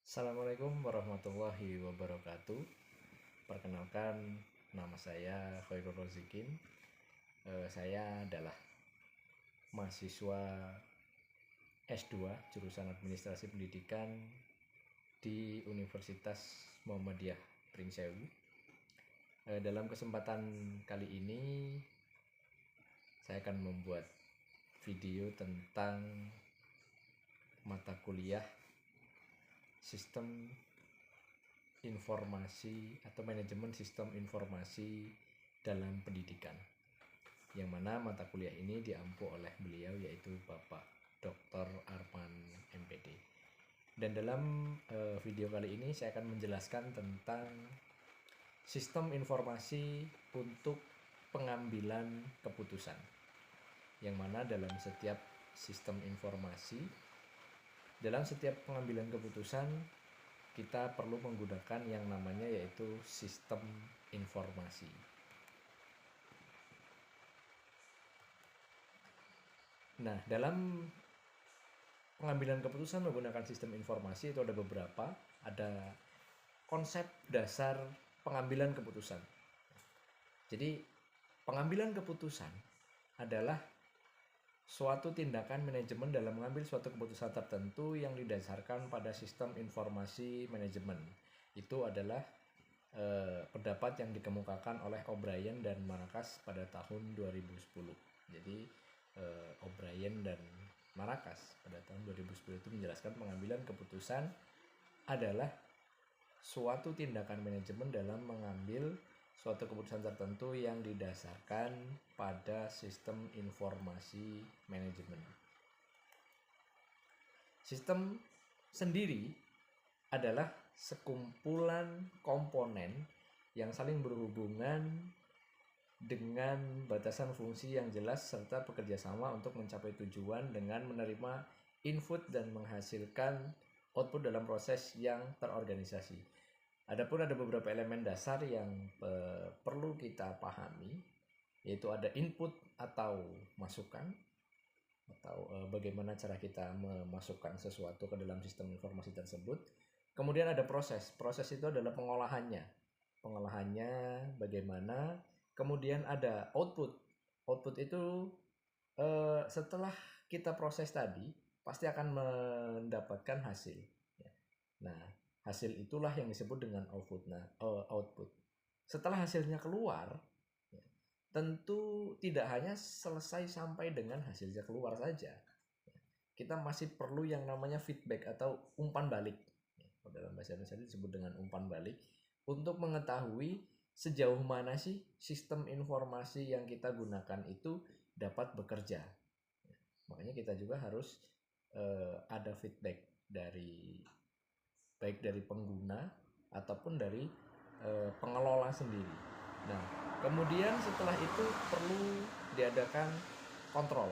Assalamualaikum warahmatullahi wabarakatuh. Perkenalkan, nama saya Khairul Rozikin. Saya adalah mahasiswa S2 jurusan Administrasi Pendidikan di Universitas Muhammadiyah Pringsewu. Dalam kesempatan kali ini saya akan membuat video tentang mata kuliah Sistem Informasi atau Manajemen Sistem Informasi dalam Pendidikan, yang mana mata kuliah ini diampu oleh beliau yaitu Bapak Dr. Arman MPD. Dan dalam video kali ini saya akan menjelaskan tentang sistem informasi untuk pengambilan keputusan, yang mana dalam setiap sistem informasi, dalam setiap pengambilan keputusan kita perlu menggunakan yang namanya yaitu sistem informasi. Nah, dalam pengambilan keputusan menggunakan sistem informasi itu ada beberapa, ada konsep dasar pengambilan keputusan. Jadi, pengambilan keputusan adalah suatu tindakan manajemen dalam mengambil suatu keputusan tertentu yang didasarkan pada sistem informasi manajemen. Itu adalah pendapat yang dikemukakan oleh O'Brien dan Marcus pada tahun 2010. Jadi O'Brien dan Marcus pada tahun 2010 itu menjelaskan pengambilan keputusan adalah suatu tindakan manajemen dalam mengambil suatu keputusan tertentu yang didasarkan pada sistem informasi manajemen. Sistem sendiri adalah sekumpulan komponen yang saling berhubungan dengan batasan fungsi yang jelas serta bekerja sama untuk mencapai tujuan dengan menerima input dan menghasilkan output dalam proses yang terorganisasi. Adapun ada beberapa elemen dasar yang perlu kita pahami, yaitu ada input atau masukan, atau bagaimana cara kita memasukkan sesuatu ke dalam sistem informasi tersebut. Kemudian ada proses. Proses itu adalah pengolahannya bagaimana. Kemudian ada output. Output itu setelah kita proses tadi pasti akan mendapatkan hasil. Nah, hasil itulah yang disebut dengan output. Output. Setelah hasilnya keluar, tentu tidak hanya selesai sampai dengan hasilnya keluar saja. Kita masih perlu yang namanya feedback atau umpan balik. Dalam bahasa Indonesia disebut dengan umpan balik, untuk mengetahui sejauh mana sih sistem informasi yang kita gunakan itu dapat bekerja. Makanya kita juga harus ada feedback baik dari pengguna ataupun dari pengelola sendiri. Nah, kemudian setelah itu perlu diadakan kontrol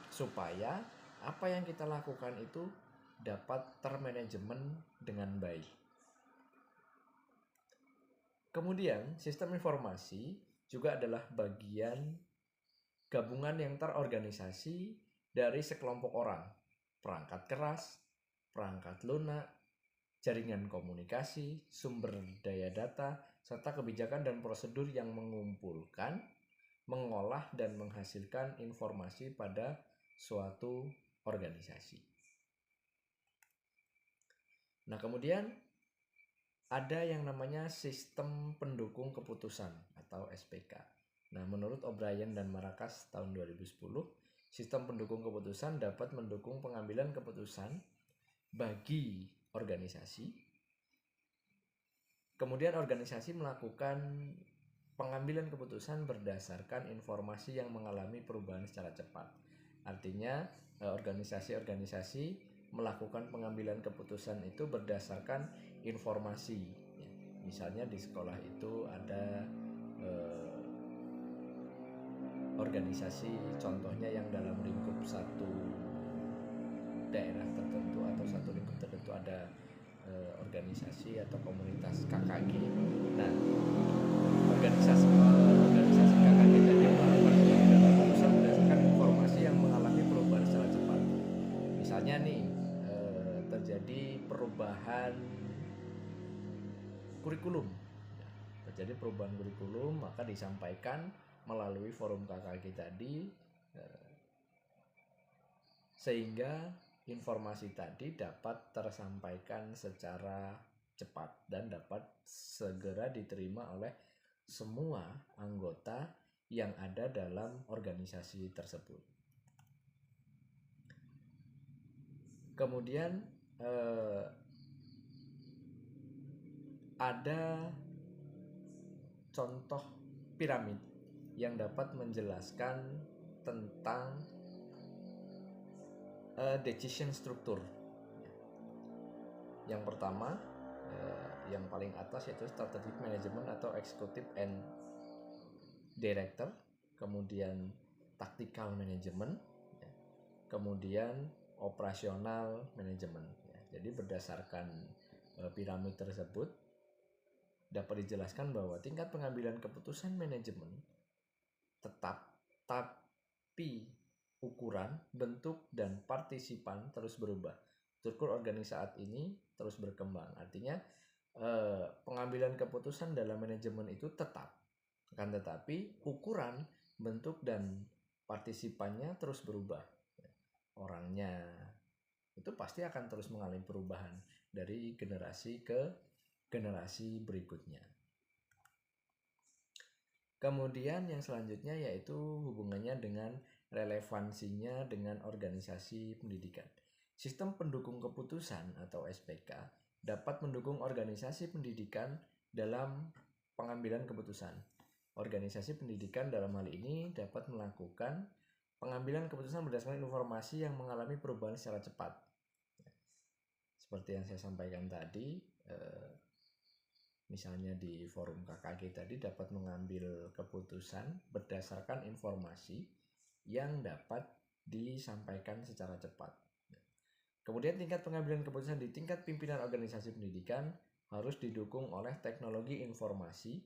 supaya apa yang kita lakukan itu dapat termanajemen dengan baik. Kemudian sistem informasi juga adalah bagian gabungan yang terorganisasi dari sekelompok orang, perangkat keras, perangkat lunak, jaringan komunikasi, sumber daya data, serta kebijakan dan prosedur yang mengumpulkan, mengolah, dan menghasilkan informasi pada suatu organisasi. Nah, kemudian ada yang namanya sistem pendukung keputusan atau SPK. Nah, menurut O'Brien dan Marcus tahun 2010, sistem pendukung keputusan dapat mendukung pengambilan keputusan bagi organisasi. Kemudian organisasi melakukan pengambilan keputusan berdasarkan informasi yang mengalami perubahan secara cepat. Artinya organisasi-organisasi melakukan pengambilan keputusan itu berdasarkan informasi. Misalnya di sekolah itu ada organisasi contohnya yang dalam lingkup satu daerah tertentu atau satu lingkup tertentu ada organisasi atau komunitas KKG. Nah, organisasi KKG tadi melakukan pengambilan keputusan berdasarkan informasi yang mengalami perubahan secara cepat. Misalnya nih, terjadi perubahan perubahan kurikulum. Terjadi perubahan kurikulum, maka disampaikan melalui forum KKG tadi, sehingga informasi tadi dapat tersampaikan secara cepat dan dapat segera diterima oleh semua anggota yang ada dalam organisasi tersebut. Kemudian ada contoh piramid yang dapat menjelaskan tentang decision structure. Yang pertama, yang paling atas yaitu strategic management atau executive and director, kemudian tactical management, kemudian operasional management. Jadi berdasarkan piramid tersebut dapat dijelaskan bahwa tingkat pengambilan keputusan manajemen tetap, tapi ukuran, bentuk, dan partisipan terus berubah. Struktur organisasi saat ini terus berkembang. Artinya pengambilan keputusan dalam manajemen itu tetap, akan tetapi ukuran, bentuk, dan partisipannya terus berubah. Orangnya itu pasti akan terus mengalami perubahan dari generasi ke generasi berikutnya. Kemudian yang selanjutnya yaitu hubungannya dengan relevansinya dengan organisasi pendidikan. Sistem pendukung keputusan atau SPK dapat mendukung organisasi pendidikan dalam pengambilan keputusan. Organisasi pendidikan dalam hal ini dapat melakukan pengambilan keputusan berdasarkan informasi yang mengalami perubahan secara cepat. Seperti yang saya sampaikan tadi, misalnya di forum KKG tadi dapat mengambil keputusan berdasarkan informasi yang dapat disampaikan secara cepat. Kemudian tingkat pengambilan keputusan di tingkat pimpinan organisasi pendidikan harus didukung oleh teknologi informasi,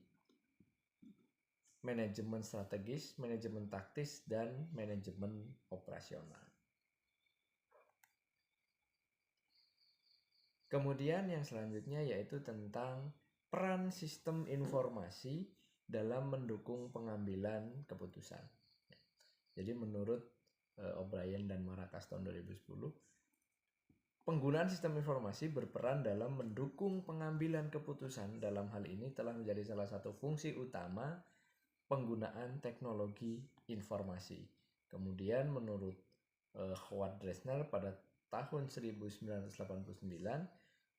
manajemen strategis, manajemen taktis, dan manajemen operasional. Kemudian yang selanjutnya yaitu tentang peran sistem informasi dalam mendukung pengambilan keputusan. Jadi menurut O'Brien dan Maracas tahun 2010, penggunaan sistem informasi berperan dalam mendukung pengambilan keputusan. Dalam hal ini telah menjadi salah satu fungsi utama penggunaan teknologi informasi. Kemudian menurut Howard Dresner pada tahun 1989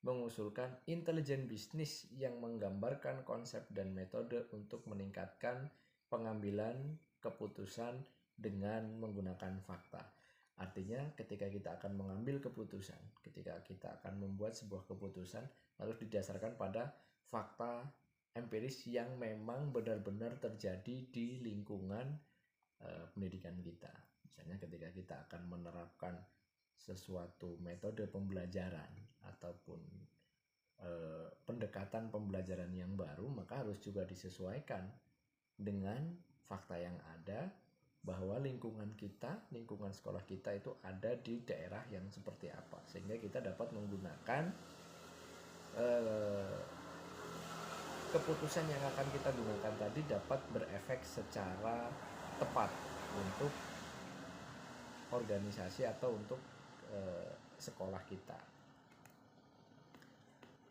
mengusulkan intelijen bisnis yang menggambarkan konsep dan metode untuk meningkatkan pengambilan keputusan dengan menggunakan fakta. Artinya ketika kita akan mengambil keputusan, ketika kita akan membuat sebuah keputusan harus didasarkan pada fakta empiris yang memang benar-benar terjadi di lingkungan pendidikan kita. Misalnya ketika kita akan menerapkan sesuatu metode pembelajaran ataupun pendekatan pembelajaran yang baru, maka harus juga disesuaikan dengan fakta yang ada bahwa lingkungan kita, lingkungan sekolah kita itu ada di daerah yang seperti apa, sehingga kita dapat menggunakan keputusan yang akan kita gunakan tadi dapat berefek secara tepat untuk organisasi atau untuk sekolah kita.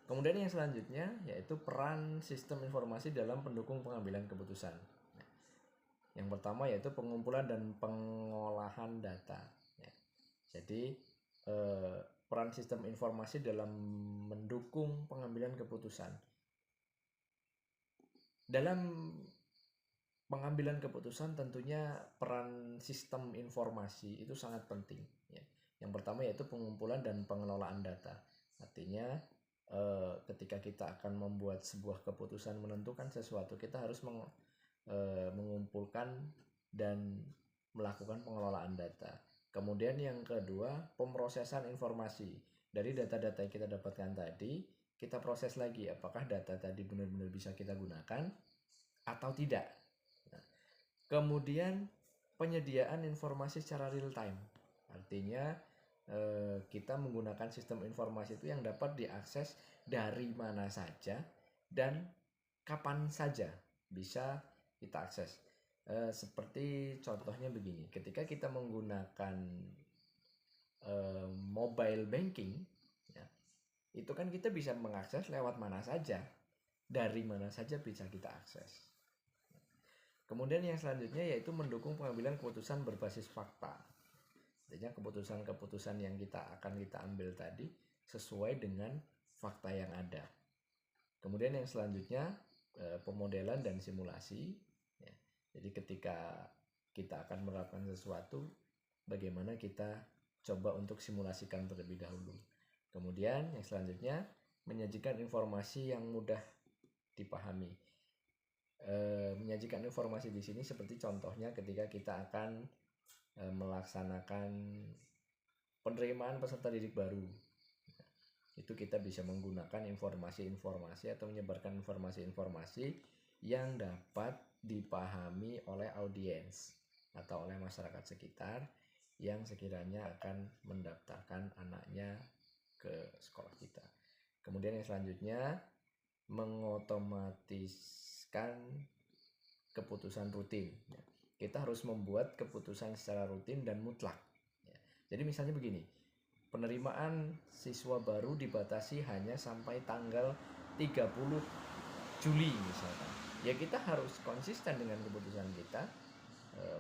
Kemudian yang selanjutnya yaitu peran sistem informasi dalam pendukung pengambilan keputusan. Yang pertama yaitu pengumpulan dan pengolahan data. Jadi peran sistem informasi dalam mendukung pengambilan keputusan. Dalam pengambilan keputusan tentunya peran sistem informasi itu sangat penting. Yang pertama yaitu pengumpulan dan pengelolaan data. Artinya ketika kita akan membuat sebuah keputusan menentukan sesuatu, kita harus mengumpulkan dan melakukan pengelolaan data. Kemudian yang kedua, pemrosesan informasi. Dari data-data yang kita dapatkan tadi, kita proses lagi apakah data tadi benar-benar bisa kita gunakan atau tidak. Kemudian penyediaan informasi secara real time. Artinya kita menggunakan sistem informasi itu yang dapat diakses dari mana saja dan kapan saja bisa kita akses. Seperti contohnya begini, ketika kita menggunakan mobile banking, ya, itu kan kita bisa mengakses lewat mana saja, dari mana saja bisa kita akses. Kemudian yang selanjutnya yaitu mendukung pengambilan keputusan berbasis fakta. Artinya keputusan-keputusan yang kita ambil tadi sesuai dengan fakta yang ada. Kemudian yang selanjutnya pemodelan dan simulasi. Ya. Jadi ketika kita akan menerapkan sesuatu, bagaimana kita coba untuk simulasikan terlebih dahulu. Kemudian yang selanjutnya menyajikan informasi yang mudah dipahami. Menyajikan informasi di sini seperti contohnya ketika kita akan melaksanakan penerimaan peserta didik baru, itu kita bisa menggunakan informasi-informasi atau menyebarkan informasi-informasi yang dapat dipahami oleh audiens atau oleh masyarakat sekitar yang sekiranya akan mendaftarkan anaknya ke sekolah kita. Kemudian yang selanjutnya mengotomatiskan keputusan rutin. Kita harus membuat keputusan secara rutin dan mutlak. Jadi misalnya begini, penerimaan siswa baru dibatasi hanya sampai tanggal 30 Juli misalkan. Ya kita harus konsisten dengan keputusan kita.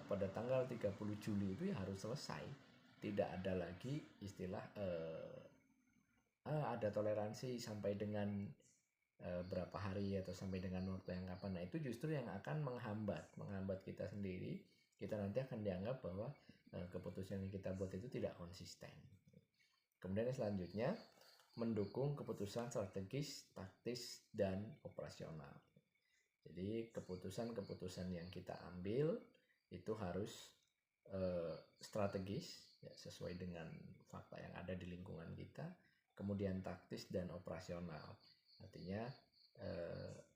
Pada tanggal 30 Juli itu ya harus selesai. Tidak ada lagi istilah ada toleransi sampai dengan berapa hari atau sampai dengan waktu yang kapan. Nah itu justru yang akan menghambat kita sendiri. Kita nanti akan dianggap bahwa keputusan yang kita buat itu tidak konsisten. Kemudian yang selanjutnya mendukung keputusan strategis, taktis, dan operasional. Jadi keputusan-keputusan yang kita ambil itu harus strategis, ya, sesuai dengan fakta yang ada di lingkungan kita. Kemudian taktis dan operasional. Artinya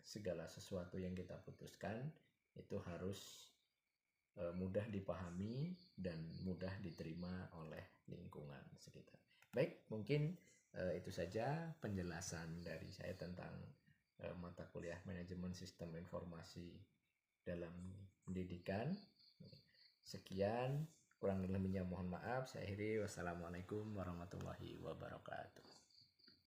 segala sesuatu yang kita putuskan itu harus mudah dipahami dan mudah diterima oleh lingkungan sekitar. Baik, mungkin itu saja penjelasan dari saya tentang mata kuliah manajemen sistem informasi dalam pendidikan. Sekian, kurang lebihnya mohon maaf. Saya akhiri. Wassalamualaikum warahmatullahi wabarakatuh.